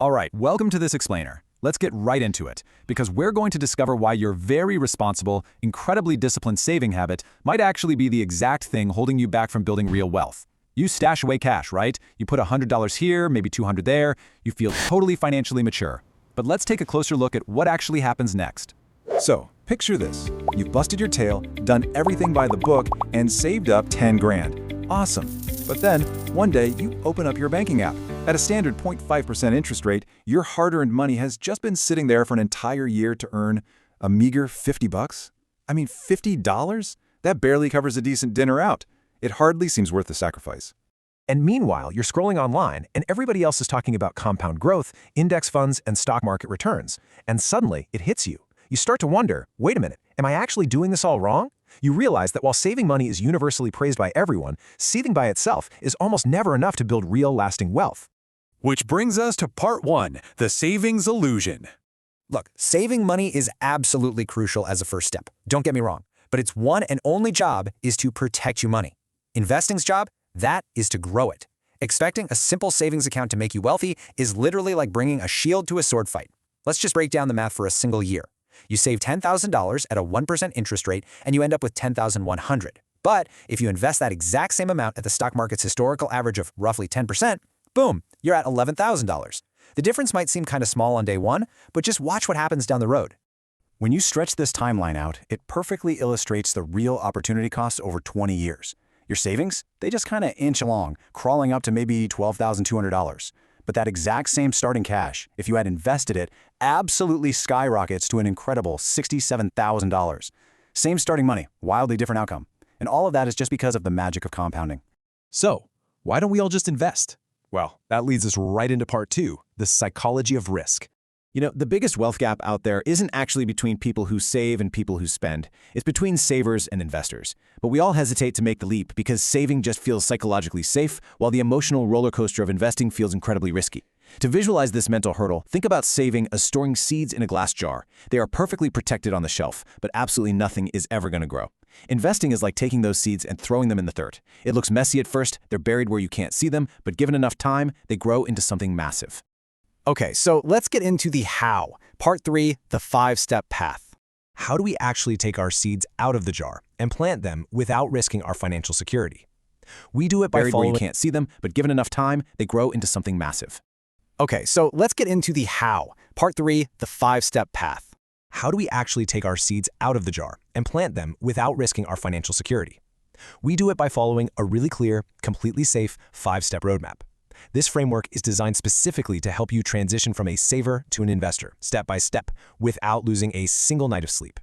All right, welcome to this explainer. Let's get right into it, because we're going to discover why your very responsible, incredibly disciplined saving habit might actually be the exact thing holding you back from building real wealth. You stash away cash, right? You put $100 here, maybe $200 there. You feel totally financially mature. But let's take a closer look at what actually happens next. So, picture this. You've busted your tail, done everything by the book, and saved up 10 grand. Awesome. But then, one day, you open up your banking app. At a standard 0.5% interest rate, your hard-earned money has just been sitting there for an entire year to earn a meager 50 bucks? I mean, $50? That barely covers a decent dinner out. It hardly seems worth the sacrifice. And meanwhile, you're scrolling online and everybody else is talking about compound growth, index funds, and stock market returns. And suddenly, it hits you. You start to wonder, wait a minute, am I actually doing this all wrong? You realize that while saving money is universally praised by everyone, saving by itself is almost never enough to build real lasting wealth. Which brings us to part one, the savings illusion. Look, saving money is absolutely crucial as a first step. Don't get me wrong, but its one and only job is to protect your money. Investing's job, that is to grow it. Expecting a simple savings account to make you wealthy is literally like bringing a shield to a sword fight. Let's just break down the math for a single year. You save $10,000 at a 1% interest rate and you end up with $10,100. But if you invest that exact same amount at the stock market's historical average of roughly 10%, boom, you're at $11,000. The difference might seem kind of small on day one, but just watch what happens down the road. When you stretch this timeline out, it perfectly illustrates the real opportunity cost over 20 years. Your savings, they just kind of inch along, crawling up to maybe $12,200. But that exact same starting cash, if you had invested it, absolutely skyrockets to an incredible $67,000. Same starting money, wildly different outcome. And all of that is just because of the magic of compounding. So, why don't we all just invest? Well, that leads us right into part two, the psychology of risk. You know, the biggest wealth gap out there isn't actually between people who save and people who spend. It's between savers and investors. But we all hesitate to make the leap because saving just feels psychologically safe, while the emotional roller coaster of investing feels incredibly risky. To visualize this mental hurdle, think about saving as storing seeds in a glass jar. They are perfectly protected on the shelf, but absolutely nothing is ever going to grow. Investing is like taking those seeds and throwing them in the dirt. It looks messy at first, they're buried where you can't see them, but given enough time, they grow into something massive. Okay, so let's get into the how. Part three, the 5-step path. How do we actually take our seeds out of the jar and plant them without risking our financial security? We do it by Buried where following... you can't see them, but given enough time, they grow into something massive. Okay, so let's get into the how. Part three, the 5-step path. How do we actually take our seeds out of the jar and plant them without risking our financial security? We do it by following a really clear, completely safe 5-step roadmap. This framework is designed specifically to help you transition from a saver to an investor, step by step, without losing a single night of sleep.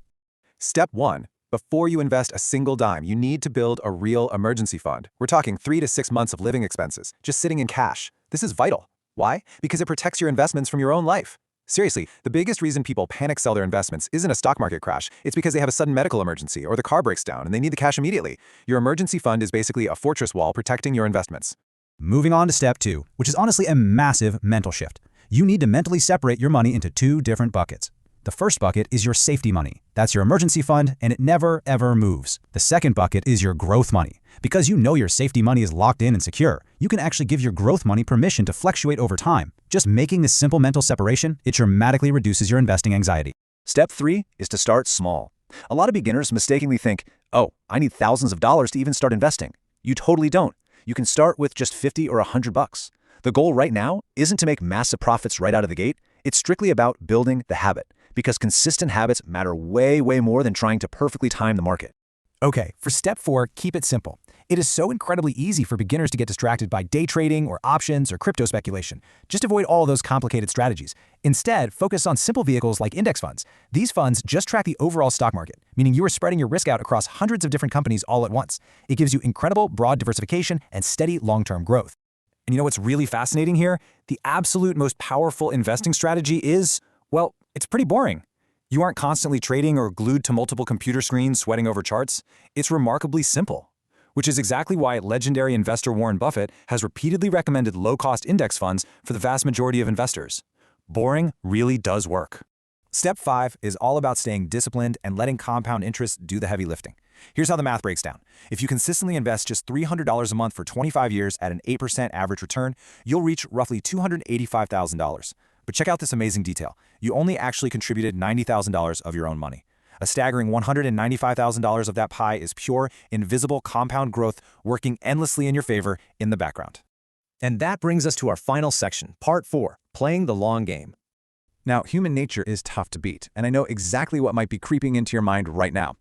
Step 1. Before you invest a single dime, you need to build a real emergency fund. We're talking 3 to 6 months of living expenses, just sitting in cash. This is vital. Why? Because it protects your investments from your own life. Seriously, the biggest reason people panic sell their investments isn't a stock market crash. It's because they have a sudden medical emergency or the car breaks down and they need the cash immediately. Your emergency fund is basically a fortress wall protecting your investments. Moving on to step 2, which is honestly a massive mental shift. You need to mentally separate your money into 2 different buckets. The first bucket is your safety money. That's your emergency fund, and it never, ever moves. The second bucket is your growth money. Because you know your safety money is locked in and secure, you can actually give your growth money permission to fluctuate over time. Just making this simple mental separation, it dramatically reduces your investing anxiety. Step 3 is to start small. A lot of beginners mistakenly think, oh, I need thousands of dollars to even start investing. You totally don't. You can start with just 50 or 100 bucks. The goal right now isn't to make massive profits right out of the gate. It's strictly about building the habit, because consistent habits matter way, way more than trying to perfectly time the market. Okay, for step 4, keep it simple. It is so incredibly easy for beginners to get distracted by day trading or options or crypto speculation. Just avoid all those complicated strategies. Instead, focus on simple vehicles like index funds. These funds just track the overall stock market, meaning you are spreading your risk out across hundreds of different companies all at once. It gives you incredible broad diversification and steady long-term growth. And you know what's really fascinating here? The absolute most powerful investing strategy is, well, it's pretty boring. You aren't constantly trading or glued to multiple computer screens sweating over charts. It's remarkably simple, which is exactly why legendary investor Warren Buffett has repeatedly recommended low-cost index funds for the vast majority of investors. Boring really does work. Step 5 is all about staying disciplined and letting compound interest do the heavy lifting. Here's how the math breaks down. If you consistently invest just $300 a month for 25 years at an 8% average return, you'll reach roughly $285,000. But check out this amazing detail. You only actually contributed $90,000 of your own money. A staggering $195,000 of that pie is pure, invisible compound growth working endlessly in your favor in the background. And that brings us to our final section, Part 4, Playing the Long Game. Now, human nature is tough to beat, and I know exactly what might be creeping into your mind right now.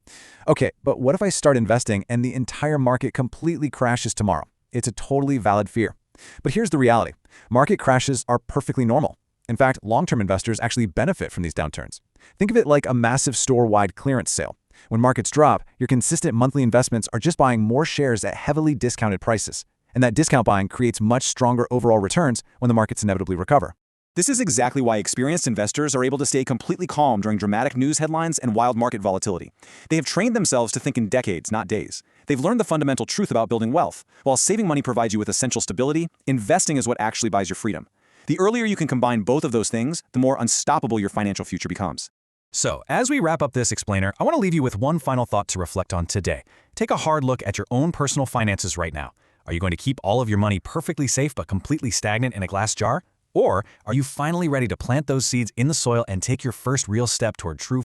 Okay, but what if I start investing and the entire market completely crashes tomorrow? It's a totally valid fear. But here's the reality. Market crashes are perfectly normal. In fact, long-term investors actually benefit from these downturns. Think of it like a massive store-wide clearance sale. When markets drop, your consistent monthly investments are just buying more shares at heavily discounted prices. And that discount buying creates much stronger overall returns when the markets inevitably recover. This is exactly why experienced investors are able to stay completely calm during dramatic news headlines and wild market volatility. They have trained themselves to think in decades, not days. They've learned the fundamental truth about building wealth. While saving money provides you with essential stability, investing is what actually buys your freedom. The earlier you can combine both of those things, the more unstoppable your financial future becomes. So, as we wrap up this explainer, I want to leave you with one final thought to reflect on today. Take a hard look at your own personal finances right now. Are you going to keep all of your money perfectly safe but completely stagnant in a glass jar? Or are you finally ready to plant those seeds in the soil and take your first real step toward true